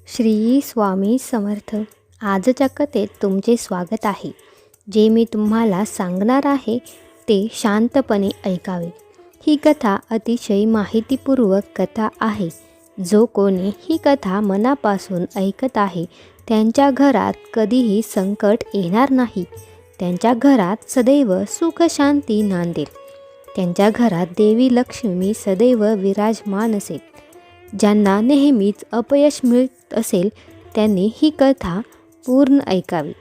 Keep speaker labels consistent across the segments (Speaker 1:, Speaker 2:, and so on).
Speaker 1: श्री स्वामी समर्थ. आजच्या कथेत तुमचे स्वागत आहे. जे मी तुम्हाला सांगणार आहे ते शांतपणे ऐकावे. ही कथा अतिशय माहितीपूर्वक कथा आहे. जो कोणी ही कथा मनापासून ऐकत आहे त्यांच्या घरात कधीही संकट येणार नाही. त्यांच्या घरात सदैव सुख शांती नांदेल. त्यांच्या घरात देवी लक्ष्मी सदैव विराजमान असेल. ज्यांना नेहमीच अपयश मिळत असेल त्यांनी ही कथा पूर्ण ऐकावी.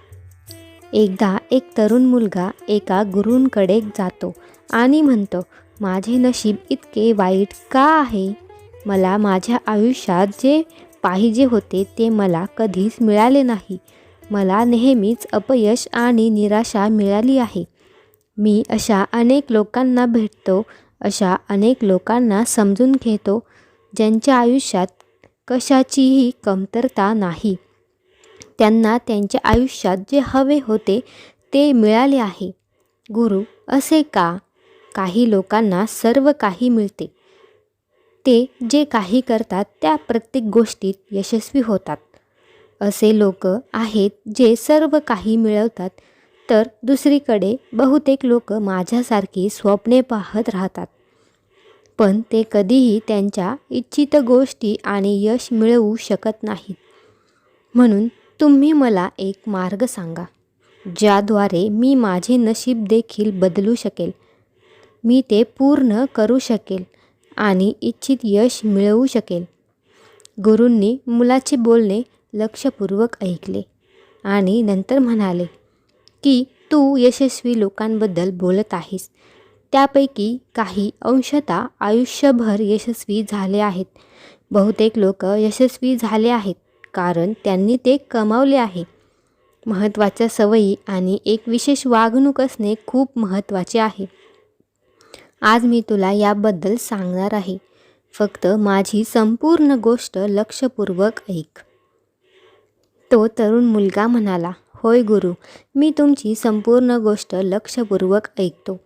Speaker 1: एकदा एक तरुण मुलगा एका गुरूंकडे जातो आणि म्हणतो, माझे नशीब इतके वाईट का आहे? मला माझ्या आयुष्यात जे पाहिजे होते ते मला कधीच मिळाले नाही. मला नेहमीच अपयश आणि निराशा मिळाली आहे. मी अशा अनेक लोकांना भेटतो, अशा अनेक लोकांना समजून घेतो ज्यांच्या आयुष्यात कशाचीही कमतरता नाही. त्यांना त्यांच्या आयुष्यात जे हवे होते ते मिळाले आहे. गुरु, असे का? काही लोकांना सर्व काही मिळते. ते जे काही करतात त्या प्रत्येक गोष्टीत यशस्वी होतात. असे लोक आहेत जे सर्व काही मिळवतात, तर दुसरीकडे बहुतेक लोक माझ्यासारखी स्वप्ने पाहत राहतात, पण ते कधीही त्यांच्या इच्छित गोष्टी आणि यश मिळवू शकत नाहीत. म्हणून तुम्ही मला एक मार्ग सांगा, ज्याद्वारे मी माझे नशीब देखील बदलू शकेल. मी ते पूर्ण करू शकेल आणि इच्छित यश मिळवू शकेल. गुरूंनी मुलाचे बोलणे लक्षपूर्वक ऐकले आणि नंतर म्हणाले की तू यशस्वी लोकांबद्दल बोलत आहेस. त्यापैकी काही अंशतः आयुष्यभर यशस्वी झाले आहेत. बहुतेक लोक यशस्वी झाले आहेत कारण त्यांनी ते कमावले आहे. महत्त्वाच्या सवयी आणि एक विशेष वागणूक असणे खूप महत्त्वाचे आहे. आज मी तुला याबद्दल सांगणार आहे. फक्त माझी संपूर्ण गोष्ट लक्षपूर्वक ऐक. तो तरुण मुलगा म्हणाला, होय गुरु, मी तुमची संपूर्ण गोष्ट लक्षपूर्वक ऐकतो.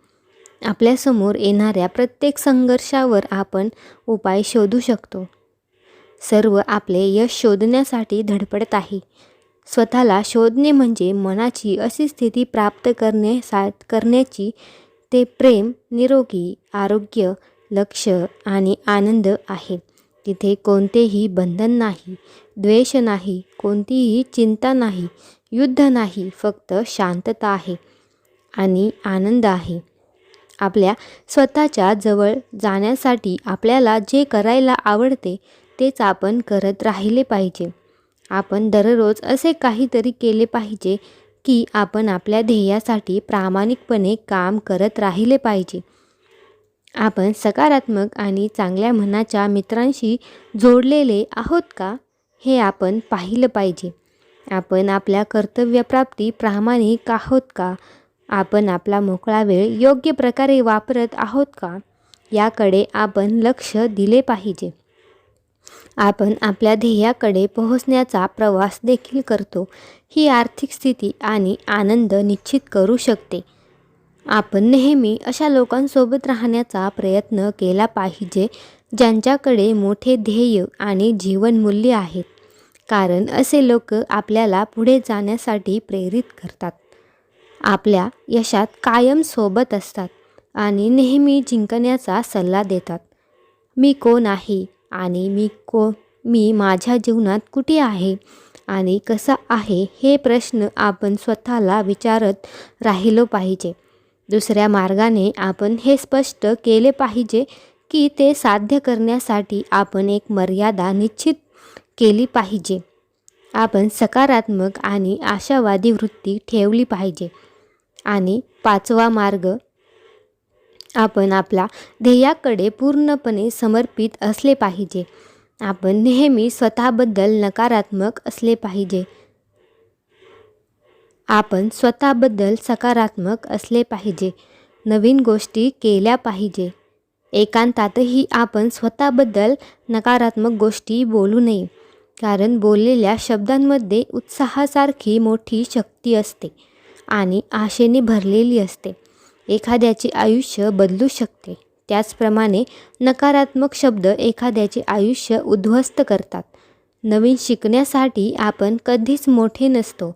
Speaker 1: आपल्यासमोर येणाऱ्या प्रत्येक संघर्षावर आपण उपाय शोधू शकतो. सर्व आपले यश शोधण्यासाठी धडपडत आहे. स्वतःला शोधणे म्हणजे मनाची अशी स्थिती प्राप्त करण्याची ते प्रेम, निरोगी आरोग्य, लक्ष आणि आनंद आहे. तिथे कोणतेही बंधन नाही, द्वेष नाही, कोणतीही चिंता नाही, युद्ध नाही, फक्त शांतता आहे आणि आनंद आहे. आपल्या स्वतःच्या जवळ जाण्यासाठी आपल्याला जे करायला आवडते तेच आपण करत राहिले पाहिजे. आपण दररोज असे काहीतरी केले पाहिजे की आपण आपल्या ध्येयासाठी प्रामाणिकपणे काम करत राहिले पाहिजे. आपण सकारात्मक आणि चांगल्या मनाच्या मित्रांशी जोडलेले आहोत का हे आपण पाहिलं पाहिजे. आपण आपल्या कर्तव्यप्राप्ती प्रामाणिक आहोत का? आपण आपला मोकळा वेळ योग्य प्रकारे वापरत आहोत का याकडे आपण लक्ष दिले पाहिजे. आपण आपल्या ध्येयाकडे पोहोचण्याचा प्रवास देखील करतो. ही आर्थिक स्थिती आणि आनंद निश्चित करू शकते. आपण नेहमी अशा लोकांसोबत राहण्याचा प्रयत्न केला पाहिजे ज्यांच्याकडे मोठे ध्येय आणि जीवनमूल्य आहेत, कारण असे लोक आपल्याला पुढे जाण्यासाठी प्रेरित करतात, आपल्या यशात कायम सोबत असतात आणि नेहमी जिंकण्याचा सल्ला देतात. मी कोण आहे आणि मी माझ्या जीवनात कुठे आहे आणि कसा आहे हे प्रश्न आपण स्वतःला विचारत राहिलो पाहिजे. दुसऱ्या मार्गाने आपण हे स्पष्ट केले पाहिजे की ते साध्य करण्यासाठी आपण एक मर्यादा निश्चित केली पाहिजे. आपण सकारात्मक आणि आशावादी वृत्ती ठेवली पाहिजे. आणि 5वा मार्ग, आपण आपल्या ध्येयाकडे पूर्णपणे समर्पित असले पाहिजे. आपण नेहमी स्वतःबद्दल नकारात्मक असले पाहिजे. आपण स्वतःबद्दल सकारात्मक असले पाहिजे. नवीन गोष्टी केल्या पाहिजे. एकांतातही आपण स्वतःबद्दल नकारात्मक गोष्टी बोलू नये, कारण बोललेल्या शब्दांमध्ये उत्साहासारखी मोठी शक्ती असते आणि आशेने भरलेली असते. एखाद्याचे आयुष्य बदलू शकते. त्याचप्रमाणे नकारात्मक शब्द एखाद्याचे आयुष्य उद्ध्वस्त करतात. नवीन शिकण्यासाठी आपण कधीच मोठे नसतो.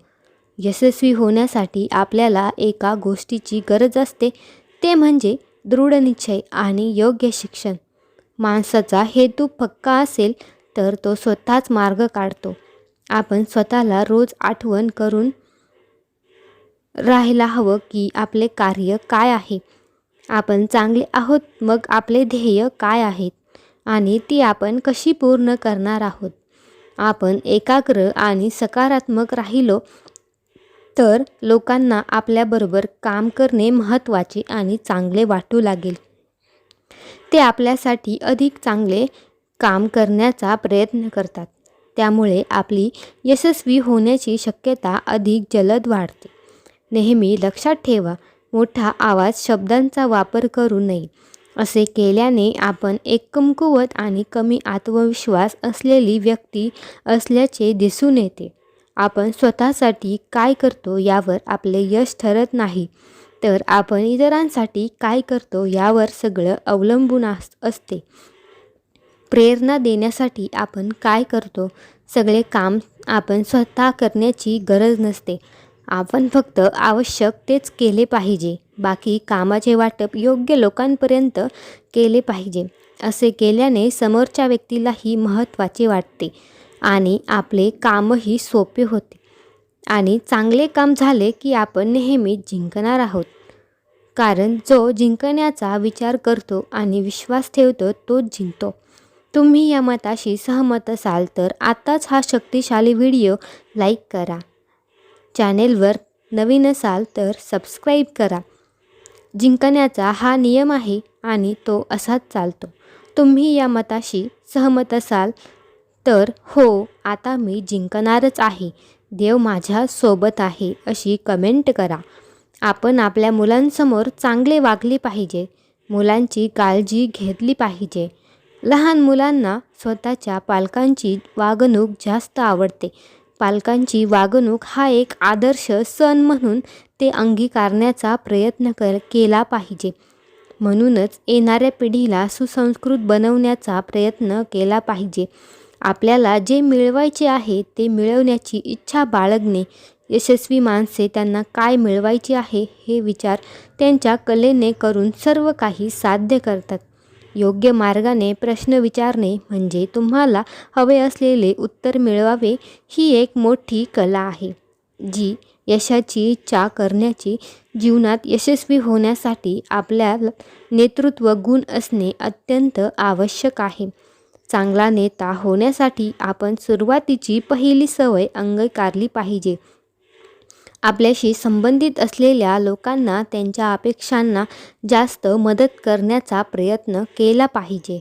Speaker 1: यशस्वी होण्यासाठी आपल्याला एका गोष्टीची गरज असते, ते म्हणजे दृढ निश्चय आणि योग्य शिक्षण. माणसाचा हेतू पक्का असेल तर तो स्वतःच मार्ग काढतो. आपण स्वतःला रोज आठवण करून राहायला हवं की आपले कार्य काय आहे. आपण चांगले आहोत, मग आपले ध्येय काय आहेत आणि ती आपण कशी पूर्ण करणार आहोत. आपण एकाग्र आणि सकारात्मक राहिलो तर लोकांना आपल्याबरोबर काम करणे महत्त्वाचे आणि चांगले वाटू लागेल. ते आपल्यासाठी अधिक चांगले काम करण्याचा प्रयत्न करतात. त्यामुळे आपली यशस्वी होण्याची शक्यता अधिक जलद वाढते. नेहमी लक्षात ठेवा, मोठा आवाज शब्दांचा वापर करू नये. असे केल्याने आपण एक कमकुवत आणि कमी आत्मविश्वास असलेली व्यक्ती असल्याचे दिसून येते. आपण स्वतःसाठी काय करतो यावर आपले यश ठरत नाही, तर आपण इतरांसाठी काय करतो यावर सगळं अवलंबून असते. प्रेरणा देण्यासाठी आपण काय करतो, सगळे काम आपण स्वतः करण्याची गरज नसते. आपण फक्त आवश्यक तेच केले पाहिजे. बाकी कामाचे वाटप योग्य लोकांपर्यंत केले पाहिजे. असे केल्याने समोरच्या व्यक्तीलाही महत्त्वाचे वाटते आणि आपले कामही सोपे होते. आणि चांगले काम झाले की आपण नेहमी जिंकणार आहोत. कारण जो जिंकण्याचा विचार करतो आणि विश्वास ठेवतो तोच जिंकतो. तुम्ही या मताशी सहमत असाल तर आत्ताच हा शक्तिशाली व्हिडिओ लाईक करा. चॅनेलवर नवीन असाल तर सबस्क्राईब करा. जिंकण्याचा हा नियम आहे आणि तो असाच चालतो. तुम्ही या मताशी सहमत असाल तर हो, आता मी जिंकणारच आहे, देव माझ्या सोबत आहे अशी कमेंट करा. आपण आपल्या मुलांसमोर चांगले वागले पाहिजे. मुलांची काळजी घेतली पाहिजे. लहान मुलांना स्वतःच्या पालकांची वागणूक जास्त आवडते. पालकांची वागणूक हा एक आदर्श सण म्हणून ते अंगीकारण्याचा प्रयत्न केला पाहिजे. म्हणूनच येणाऱ्या पिढीला सुसंस्कृत बनवण्याचा प्रयत्न केला पाहिजे. आपल्याला जे मिळवायचे आहे ते मिळवण्याची इच्छा बाळगणे. यशस्वी माणसे त्यांना काय मिळवायचे आहे हे विचार त्यांच्या कलेने करून सर्व काही साध्य करतात. योग्य मार्गाने प्रश्न विचारणे म्हणजे तुम्हाला हवे असलेले उत्तर मिळवावे ही एक मोठी कला आहे, जी यशाची इच्छा करण्याची. जीवनात यशस्वी होण्यासाठी आपल्याला नेतृत्व गुण असणे अत्यंत आवश्यक आहे. चांगला नेता होण्यासाठी आपण सुरुवातीची पहिली सवय अंगीकारली पाहिजे. आपल्याशी संबंधित असलेल्या लोकांना त्यांच्या अपेक्षांना जास्त मदत करण्याचा प्रयत्न केला पाहिजे.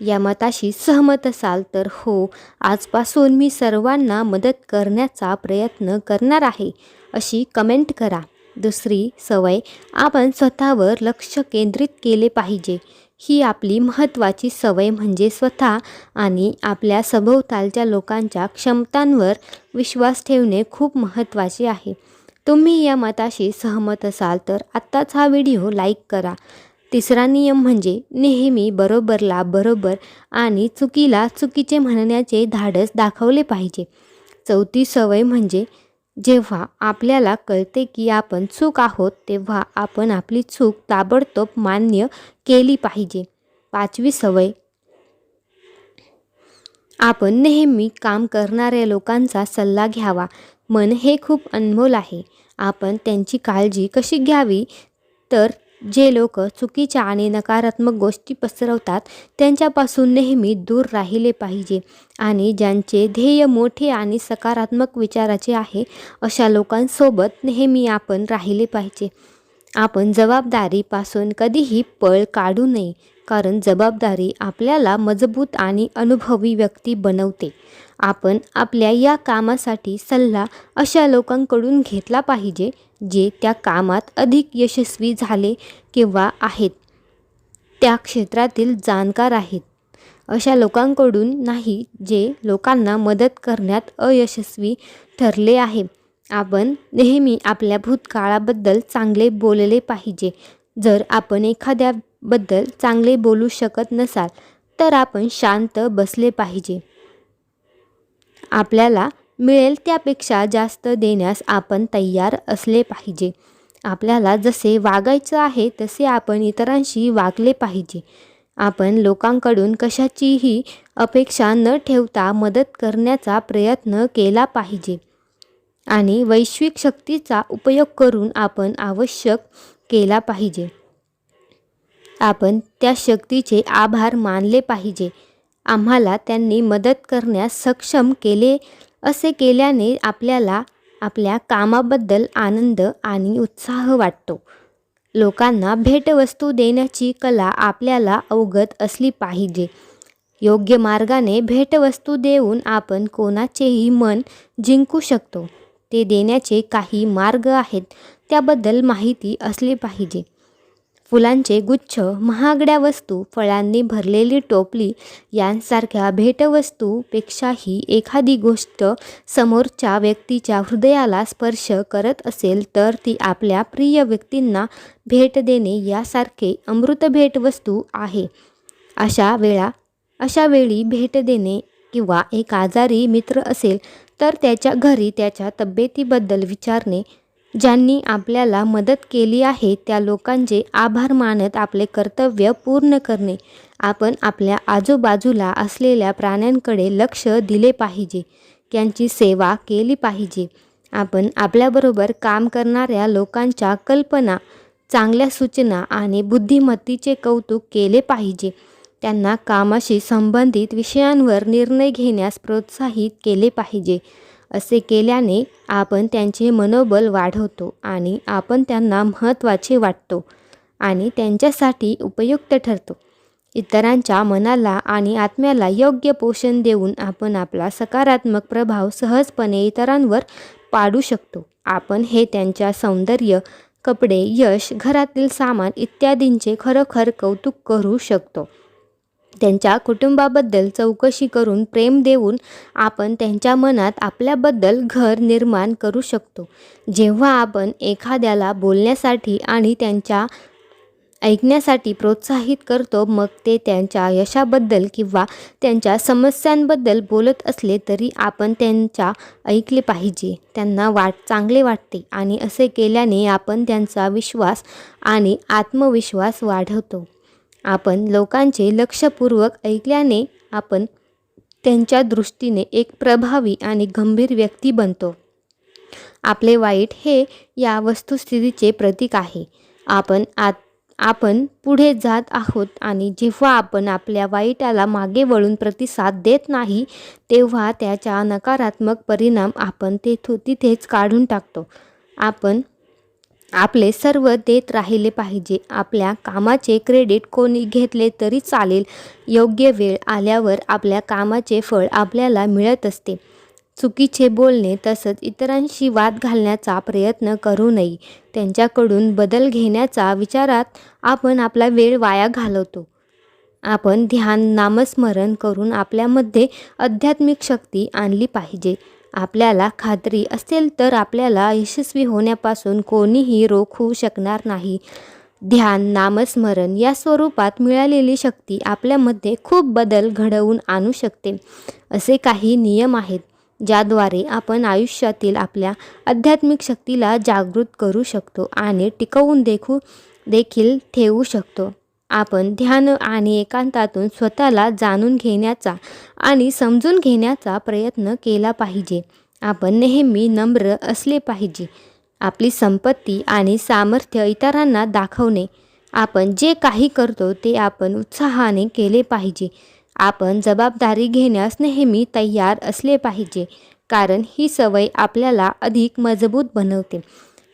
Speaker 1: या मताशी सहमत असाल तर हो, आजपासून मी सर्वांना मदत करण्याचा प्रयत्न करणार आहे अशी कमेंट करा. दुसरी सवय, आपण स्वतःवर लक्ष केंद्रित केले पाहिजे. ही आपली महत्त्वाची सवय म्हणजे स्वतः आणि आपल्या सभोवतालच्या लोकांच्या क्षमतांवर विश्वास ठेवणे खूप महत्त्वाचे आहे. तुम्ही या मताशी सहमत असाल तर आत्ताच हा व्हिडिओ लाईक करा. तिसरा नियम म्हणजे नेहमी बरोबरला बरोबर आणि चुकीला चुकीचे म्हणण्याचे धाडस दाखवले पाहिजे. चौथी सवय म्हणजे जेव्हा आपल्याला कळते की आपण चूक आहोत तेव्हा आपण आपली चूक ताबडतोब मान्य केली पाहिजे. पाचवी सवय, आपण नेहमी काम करणाऱ्या लोकांचा सल्ला घ्यावा. मन हे खूप अनमोल आहे. आपण त्यांची काळजी कशी घ्यावी तर जे लोक चुकीच्या आणि नकारात्मक गोष्टी पसरवतात त्यांच्यापासून नेहमी दूर राहिले पाहिजे आणि ज्यांचे ध्येय मोठे आणि सकारात्मक विचाराचे आहे अशा लोकांसोबत नेहमी आपण राहिले पाहिजे. आपण जबाबदारीपासून कधीही पळ काढू नये, कारण जबाबदारी आपल्याला मजबूत आणि अनुभवी व्यक्ती बनवते. आपण आपल्या या कामासाठी सल्ला अशा लोकांकडून घेतला पाहिजे जे त्या कामात अधिक यशस्वी झाले किंवा आहेत, त्या क्षेत्रातील जाणकार आहेत. अशा लोकांकडून नाही जे लोकांना मदत करण्यात अयशस्वी ठरले आहे. आपण नेहमी आपल्या भूतकाळाबद्दल चांगले बोलले पाहिजे. जर आपण एखाद्याबद्दल चांगले बोलू शकत नसाल तर आपण शांत बसले पाहिजे. आपल्याला मिळेल त्यापेक्षा जास्त देण्यास आपण तयार असले पाहिजे. आपल्याला जसे वागायचं आहे तसे आपण इतरांशी वागले पाहिजे. आपण लोकांकडून कशाचीही अपेक्षा न ठेवता मदत करण्याचा प्रयत्न केला पाहिजे आणि वैश्विक शक्तीचा उपयोग करून आपण आवश्यक केला पाहिजे. आपण त्या शक्तीचे आभार मानले पाहिजे. आम्हाला त्यांनी मदत करण्यास सक्षम केले. असे केल्याने आपल्याला आपल्या कामाबद्दल आनंद आणि उत्साह वाटतो. लोकांना भेटवस्तू देण्याची कला आपल्याला अवगत असली पाहिजे. योग्य मार्गाने भेटवस्तू देऊन आपण कोणाचेही मन जिंकू शकतो. ते देण्याचे काही मार्ग आहेत त्याबद्दल माहिती असली पाहिजे. फुलांचे गुच्छ, महागड्या वस्तू, फळांनी भरलेली टोपली यांसारख्या भेटवस्तूपेक्षाही एखादी गोष्ट समोरच्या व्यक्तीच्या हृदयाला स्पर्श करत असेल तर ती आपल्या प्रिय व्यक्तींना भेट देणे यासारखे अमृत भेटवस्तू आहे. अशा वेळी भेट देणे किंवा एक आजारी मित्र असेल तर त्याच्या घरी त्याच्या तब्येतीबद्दल विचारणे, ज्यांनी आपल्याला मदत केली आहे त्या लोकांचे आभार मानत आपले कर्तव्य पूर्ण करणे. आपण आपल्या आजूबाजूला असलेल्या प्राण्यांकडे लक्ष दिले पाहिजे, त्यांची सेवा केली पाहिजे. आपण आपल्याबरोबर काम करणाऱ्या लोकांच्या कल्पना, चांगल्या सूचना आणि बुद्धिमत्तेचे कौतुक केले पाहिजे. त्यांना कामाशी संबंधित विषयांवर निर्णय घेण्यास प्रोत्साहित केले पाहिजे. असे केल्याने आपण त्यांचे मनोबल वाढवतो आणि आपण त्यांना महत्त्वाचे वाटतो आणि त्यांच्यासाठी उपयुक्त ठरतो. इतरांच्या मनाला आणि आत्म्याला योग्य पोषण देऊन आपण आपला सकारात्मक प्रभाव सहजपणे इतरांवर पाडू शकतो. आपण हे त्यांच्या सौंदर्य, कपडे, यश, घरातील सामान इत्यादींचे खरोखर कौतुक करू शकतो. त्यांच्या कुटुंबाबद्दल चौकशी करून प्रेम देऊन आपण त्यांच्या मनात आपल्याबद्दल घर निर्माण करू शकतो. जेव्हा आपण एखाद्याला बोलण्यासाठी आणि त्यांच्या ऐकण्यासाठी प्रोत्साहित करतो, मग ते त्यांच्या यशाबद्दल किंवा त्यांच्या समस्यांबद्दल बोलत असले तरी आपण त्यांच्या ऐकले पाहिजे. त्यांना चांगले वाटते आणि असे केल्याने आपण त्यांचा विश्वास आणि आत्मविश्वास वाढवतो. आपण लोकांचे लक्षपूर्वक ऐकल्याने आपण त्यांच्या दृष्टीने एक प्रभावी आणि गंभीर व्यक्ती बनतो. आपले वाईट हे या वस्तुस्थितीचे प्रतीक आहे. आपण पुढे जात आहोत आणि जेव्हा आपण आपल्या वाईटाला मागे वळून प्रतिसाद देत नाही तेव्हा त्याचा नकारात्मक परिणाम आपण तिथेच काढून टाकतो. आपण आपले सर्व देत राहिले पाहिजे. आपल्या कामाचे क्रेडिट कोणी घेतले तरी चालेल. योग्य वेळ आल्यावर आपल्या कामाचे फळ आपल्याला मिळत असते. चुकीचे बोलणे तसंच इतरांशी वाद घालण्याचा प्रयत्न करू नये. त्यांच्याकडून बदल घेण्याच्या विचारात आपण आपला वेळ वाया घालवतो. आपण ध्यान, नामस्मरण करून आपल्यामध्ये आध्यात्मिक शक्ती आणली पाहिजे. आपल्याला खात्री असेल तर आपल्याला यशस्वी होण्यापासून कोणीही रोखू शकणार नाही. ध्यान, नामस्मरण या स्वरूपात मिळालेली शक्ती आपल्यामध्ये खूप बदल घडवून आणू शकते. असे काही नियम आहेत ज्याद्वारे आपण आयुष्यातील आपल्या आध्यात्मिक शक्तीला जागृत करू शकतो आणि टिकवून देखील ठेवू शकतो. आपण ध्यान आणि एकांतातून स्वतःला जाणून घेण्याचा आणि समजून घेण्याचा प्रयत्न केला पाहिजे. आपण नेहमी नम्र असले पाहिजे. आपली संपत्ती आणि सामर्थ्य इतरांना दाखवणे. आपण जे काही करतो ते आपण उत्साहाने केले पाहिजे. आपण जबाबदारी घेण्यास नेहमी तयार असले पाहिजे, कारण ही सवय आपल्याला अधिक मजबूत बनवते.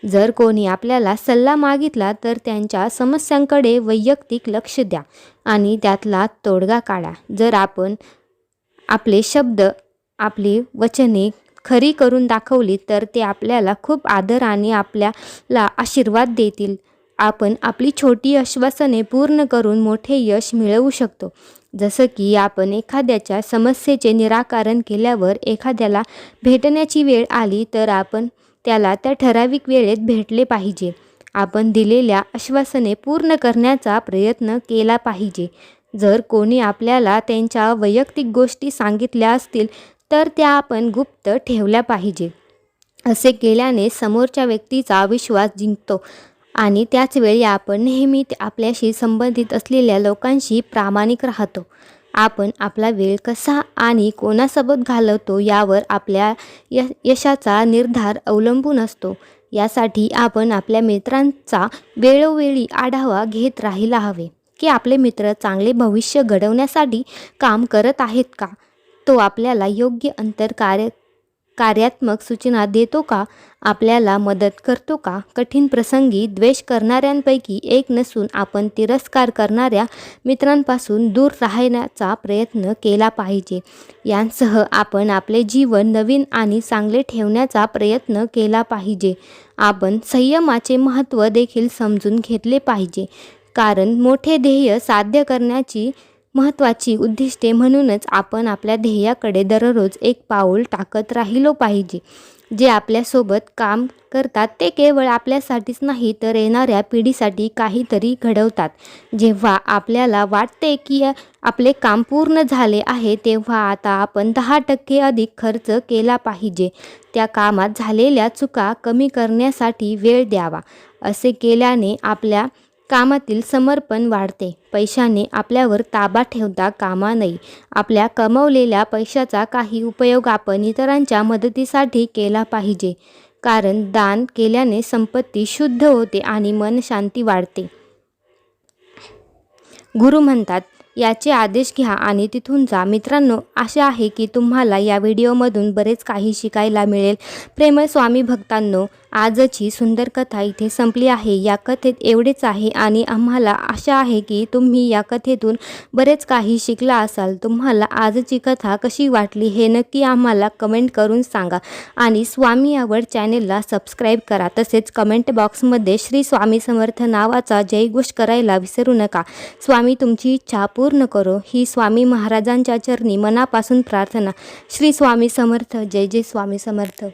Speaker 1: जर कोणी आपल्याला सल्ला मागितला तर त्यांच्या समस्यांकडे वैयक्तिक लक्ष द्या आणि त्यातला तोडगा काढा. जर आपण आपले शब्द, आपली वचने खरी करून दाखवली तर ते आपल्याला खूप आदर आणि आपल्याला आशीर्वाद देतील. आपण आपली छोटी आश्वासने पूर्ण करून मोठे यश मिळवू शकतो. जसं की आपण एखाद्याच्या समस्येचे निराकरण केल्यावर एखाद्याला भेटण्याची वेळ आली तर आपण त्याला त्या ठराविक वेळेत भेटले पाहिजे. आपण दिलेल्या आश्वासने पूर्ण करण्याचा प्रयत्न केला पाहिजे. जर कोणी आपल्याला त्यांच्या वैयक्तिक गोष्टी सांगितल्या असतील तर त्या आपण गुप्त ठेवल्या पाहिजे. असे केल्याने समोरच्या व्यक्तीचा विश्वास जिंकतो आणि त्याच वेळी आपण नेहमी आपल्याशी संबंधित असलेल्या लोकांशी प्रामाणिक राहतो. आपण आपला वेळ कसा आणि कोणासोबत घालवतो यावर आपल्या यशाचा निर्धार अवलंबून असतो. यासाठी आपण आपल्या मित्रांचा वेळोवेळी आढावा घेत राहायला हवे की आपले मित्र चांगले भविष्य घडवण्यासाठी काम करत आहेत का? तो आपल्याला योग्य कार्यात्मक सूचना देतो का? आपल्याला मदत करतो का? कठीण प्रसंगी द्वेष करणाऱ्यांपैकी एक नसून आपण तिरस्कार करणाऱ्या मित्रांपासून दूर राहण्याचा प्रयत्न केला पाहिजे. यांसह आपण आपले जीवन नवीन आणि चांगले ठेवण्याचा प्रयत्न केला पाहिजे. आपण संयमाचे महत्त्व देखील समजून घेतले पाहिजे, कारण मोठे ध्येय साध्य करण्याची महत्त्वाची उद्दिष्टे म्हणूनच आपण आपल्या ध्येयाकडे दररोज एक पाऊल टाकत राहिलो पाहिजे. जे आपल्यासोबत काम करतात ते केवळ आपल्यासाठीच नाही तर येणाऱ्या पिढीसाठी काहीतरी घडवतात. जेव्हा आपल्याला वाटते की आपले काम पूर्ण झाले आहे तेव्हा आता आपण 10% अधिक खर्च केला पाहिजे. त्या कामात झालेल्या चुका कमी करण्यासाठी वेळ द्यावा. असे केल्याने आपल्या कामातील समर्पण वाढते. पैशाने आपल्यावर ताबा ठेवता कामा नये. आपल्या कमवलेल्या पैशाचा काही उपयोग आपण इतरांच्या मदतीसाठी केला पाहिजे, कारण दान केल्याने संपत्ती शुद्ध होते आणि मन शांती वाढते. गुरु म्हणतात, याचे आदेश घ्या आणि तिथून जा. मित्रांनो, आशा आहे की तुम्हाला या व्हिडिओमधून बरेच काही शिकायला मिळेल. प्रेमळ स्वामी भक्तांनो, आजची सुंदर कथा इथे संपली आहे. या कथेत एवढेच आहे आणि आम्हाला आशा आहे की तुम्ही या कथेतून बरेच काही शिकला असाल. तुम्हाला आजची कथा कशी वाटली हे नक्की आम्हाला कमेंट करून सांगा आणि स्वामी आवड चॅनेलला सबस्क्राईब करा. तसेच कमेंट बॉक्समध्ये श्री स्वामी समर्थ नावाचा जयघोष करायला विसरू नका. स्वामी तुमची इच्छा पूर्ण करो, ही स्वामी महाराजांच्या चरणी मनापासून प्रार्थना. श्री स्वामी समर्थ. जय जय स्वामी समर्थ.